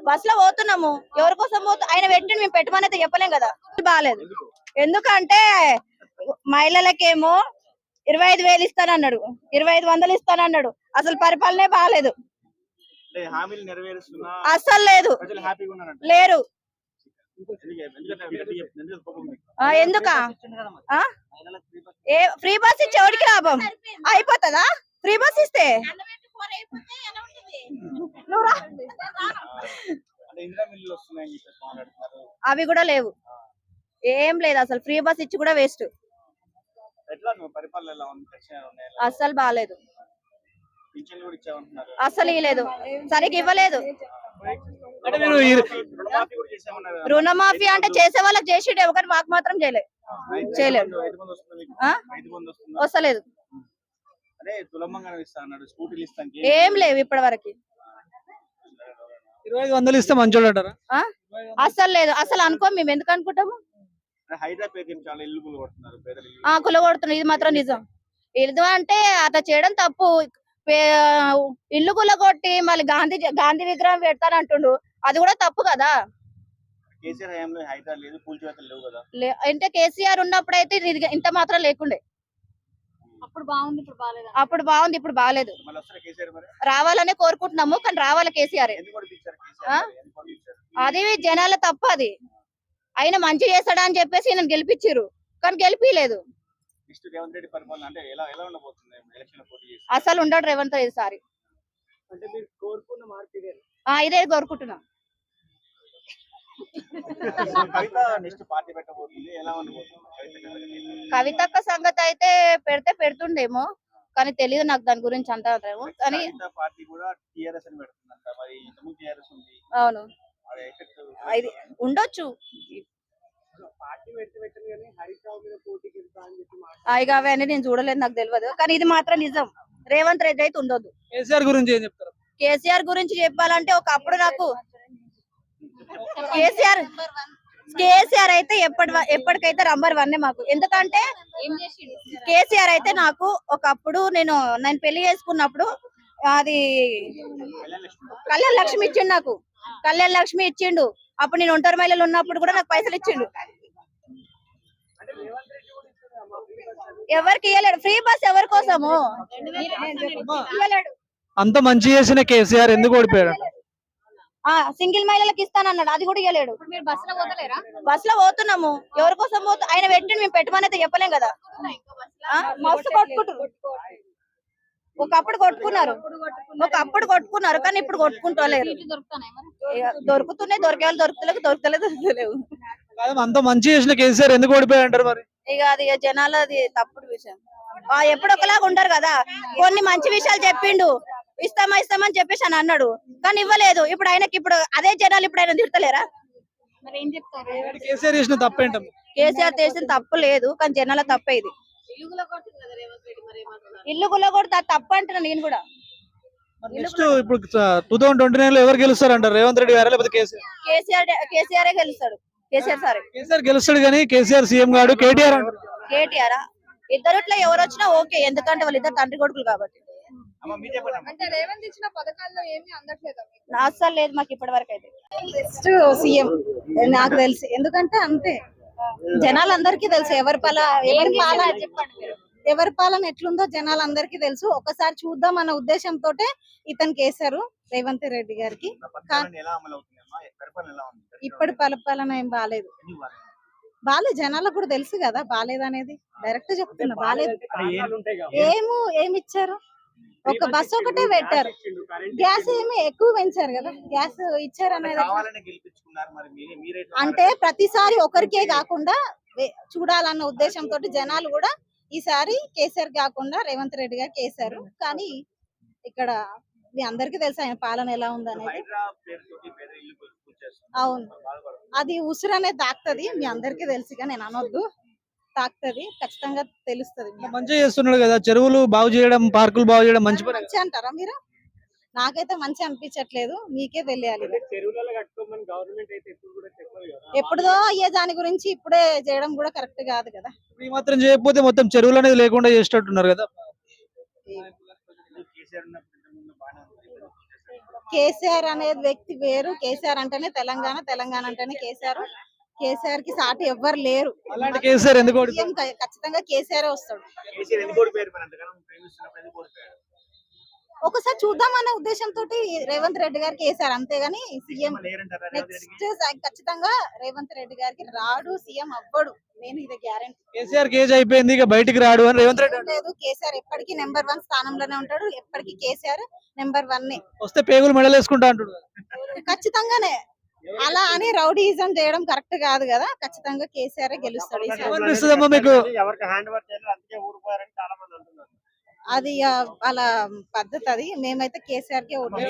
Bus లో పోతున్నాము, ఎవరి కోసం ఆయన పెట్టిండు, మేము పెట్టమని అయితే చెప్పలేం కదా. బాగాలేదు. ఎందుకంటే మహిళలకేమో 25,000 ఇస్తానన్నాడు, 2500 ఇస్తానన్నాడు. అసలు పరిపాలనే బాగాలేదు, అస్సలు లేదు, లేరు. ఎందుక ఫ్రీ బస్ ఇచ్చే ఎవరికి లాభం? అయిపోతుందా ఫ్రీ బస్ ఇస్తే? అవి కూడా లేవు, ఏం లేదు. అసలు ఫ్రీ బస్ ఇచ్చి కూడా వేస్ట్. అస్సలు బాగాలేదు, అస్సలు ఇవ్వలేదు, సరిగ్గా ఇవ్వలేదు. రుణమాఫీ అంటే చేసే వాళ్ళకి చేసిండే, ఒకటి మాకు మాత్రం చేయలేదు. వస్తలేదు, ఏం లేవు ఇప్పటి వరకు. 2500 ఇస్తే మంచోడు అంటారా? అస్సలు లేదు, అసలు అనుకో. మేము ఎందుకు అనుకుంటాము? కులగొడుతున్నారు, ఇది మాత్రం నిజం. ఇది అంటే అట్లా చేయడం తప్పు. ఇల్లు కులగొట్టి మళ్ళీ గాంధీ విగ్రహం పెడతానంటుండు, అది కూడా తప్పు కదా. అంటే కేసీఆర్ ఉన్నప్పుడైతే ఇంత మాత్రం లేకుండే. అప్పుడు బాగుంది, ఇప్పుడు బాగాలేదు. రావాలనే కోరుకుంటున్నాము, కానీ రావాలి కేసీఆర్. అది జనాల తప్పు. అది ఆయన మంచి చేస్తాడా అని చెప్పేసి ఈయన గెలిపించారు, కానీ గెలిపిలేదు. అసలు ఉండడు రేవంత్ రెడ్డి సారి. ఇదే కోరుకుంటున్నా. కవితక్క సంగతి అయితే పెడుతుండేమో, కానీ తెలియదు నాకు దాని గురించి అంతా. కానీ అవును, ఇది ఉండొచ్చు. ఇక అవన్నీ నేను చూడలేదు, నాకు తెలియదు. కానీ ఇది మాత్రం నిజం, రేవంత్ రెడ్డి అయితే ఉండొద్దు. కేసీఆర్ గురించి ఏం చెప్తారు? కేసీఆర్ గురించి చెప్పాలంటే, ఒకప్పుడు నాకు కేసీఆర్ అయితే ఎప్పటికైతే నంబర్ 1 మాకు. ఎందుకంటే కేసీఆర్ అయితే నాకు ఒకప్పుడు నేను పెళ్లి చేసుకున్నప్పుడు అది కళ్యాణ లక్ష్మి ఇచ్చిండు, నాకు కళ్యాణ లక్ష్మి ఇచ్చిండు. అప్పుడు నేను ఒంటరి మహిళలు ఉన్నప్పుడు కూడా నాకు పైసలు ఇచ్చిండు. ఎవరికి ఇవ్వలేడు ఫ్రీ బస్, ఎవరి కోసము ఇవ్వలేడు. అంత మంచి చేసిన కేసీఆర్ ఎందుకు ఓడిపోయాడు? సింగిల్ మహిళలకు ఇస్తానన్నాడు, అది కూడా ఇవ్వలేడు. బస్ లో పోతున్నాము, ఎవరి కోసం ఆయన పెట్టిండు, మేము పెట్టమని అయితే చెప్పలేం కదా. మస్తు కొట్టుకుంటారు. ఒకప్పుడు కొట్టుకున్నారు, కానీ ఇప్పుడు కొట్టుకుంటలేరు. దొరుకుతున్నాయి, దొరికే వాళ్ళు దొరుకుతలేవు. అంత మంచి చేసిన కేసీఆర్ ఎందుకు ఓడిపోయాడు అంటారు మరి? ఇక అది జనాలది తప్పుడు విషయం. ఎప్పుడు ఒకలాగా ఉండరు కదా. కొన్ని మంచి విషయాలు చెప్పిండు, ఇస్తామని చెప్పేసి అని అన్నాడు, కానీ ఇవ్వలేదు. ఇప్పుడు ఇప్పుడు అదే జనాలు ఇప్పుడు ఆయన తిడతలేరా? మరి ఏం చెప్తారు? కేసీఆర్ చేసిన తప్పేంట? కేసీఆర్ చేసిన తప్పు లేదు, కానీ జనాల తప్పే ఇది. ఇల్లు గుల్లగొడితే తప్పు అంటున్నా నేను కూడా. నెక్స్ట్ ఇప్పుడు 2029 లో ఎవరు గెలుస్తారు అంటారు? రేవంత్ రెడ్డి గారా లేకపోతే కేసీఆర్ గెలుస్తాడు. కేసీఆర్ గెలుస్తాడు, కానీ కేసీఆర్ సీఎం గాడు కేటీఆర్ అంటారు. కేటీఆర్ ఇద్దరుట్లో ఎవరు వచ్చినా ఓకే, ఎందుకంటే వాళ్ళిద్దరు తండ్రి కొడుకులు కాబట్టి. అస్సలు లేదు మాకు ఇప్పటి వరకు అయితే. నెక్స్ట్ సీఎం నాకు తెలిసి, ఎందుకంటే అంతే జనాలందరికీ తెలుసు ఎవరి పాలన ఎట్లుందో జనాలందరికీ తెలుసు. ఒకసారి చూద్దాం అన్న ఉద్దేశంతో ఇతను కేసారు రేవంత్ రెడ్డి గారికి. ఇప్పటి పరిపాలన ఏం బాలేదు, జనాలకు కూడా తెలుసు కదా బాలేదు అనేది. డైరెక్ట్ చెప్తున్నా, బాలేదు. ఏమిచ్చారు? ఒక బస్సు ఒకటే పెట్టారు, గ్యాస్ ఏమి ఎక్కువ పెంచారు కదా. గ్యాస్ ఇచ్చారు అనేది అంటే ప్రతిసారి ఒకరికే కాకుండా చూడాలన్న ఉద్దేశంతో జనాలు కూడా ఈసారి కేసీఆర్ కాకుండా రేవంత్ రెడ్డి గారు కేసారు. కానీ ఇక్కడ మీ అందరికీ తెలుసు ఆయన పాలన ఎలా ఉందనేది. అవును, అది ఉసురు అనేది తాకుతుంది, మీ అందరికీ తెలుసుగా, నేను అనొద్దు, తాకుతుంది, ఖచ్చితంగా తెలుస్తుంది. మంచిగా చేస్తున్నాడు కదా, చెరువులు బాగు చేయడం, పార్కులు బాగు చేయడం మంచి అంటారా మీరు? నాకైతే మంచి అనిపించట్లేదు, మీకే తెలియాలి. ఎప్పుడుదో అయ్యే దాని గురించి ఇప్పుడే చేయడం కూడా కరెక్ట్ కాదు కదా. ఈ మాత్రం చేయకపోతే మొత్తం చెరువులు అనేది లేకుండా చేసేటట్టున్నారు కదా. కేసీఆర్ అనేది వ్యక్తి వేరు. కేసీఆర్ అంటేనే తెలంగాణ, తెలంగాణ అంటేనే కేసీఆర్. కేసీఆర్ కి సాటి ఎవ్వరు లేరు. అలాంటి కేసీఆర్ ఎందుకు ఓడిపోయారు? సీఎం ఖచ్చితంగా కేసీఆర్ వస్తాడు. కేసీఆర్ ఎందుకు ఓడిపోయారు మరి అంతగానం ప్రేమిస్తున్నప్పుడు ఎందుకు ఓడిపోయారు? ఒకసారి చూద్దామనే ఉద్దేశంతో రేవంత్ రెడ్డి గారికి వేశారు, అంతేగాని సీఎం లేరంటారా రేవంత్ రెడ్డికి? నెక్స్ట్ ఖచ్చితంగా రేవంత్ రెడ్డి గారికి రాడు, సీఎం అవ్వడు. నేను ఇది గ్యారెంటీ. కేసీఆర్ కేజ్ అయిపోయింది, ఇక బయటికి రాడు అని రేవంత్ రెడ్డి అంటారు. లేదు, కేసీఆర్ ఎప్పటికీ నెంబర్ 1 స్థానంలోనే ఉంటాడు. ఎప్పటికీ కేసీఆర్ నెంబర్ 1. వస్తే పేగులు మెడలు వేసుకుంటా అంటాడు. ఖచ్చితంగానే అలా అని రౌడీయిజం చేయడం కరెక్ట్ కాదు కదా. ఖచ్చితంగా కేసీఆర్ గెలుస్తాడు ఈసారి. ఏమనిపిస్తుందమ్మా మీకు? ఎవరికి హ్యాండ్ వర్క్ చేయాలి అందుకే ఊడిపోయారని చాలా మంది అంటున్నారు. అది వాళ్ళ పద్ధతి. అది మేమైతే కేసీఆర్ కే ఓటు.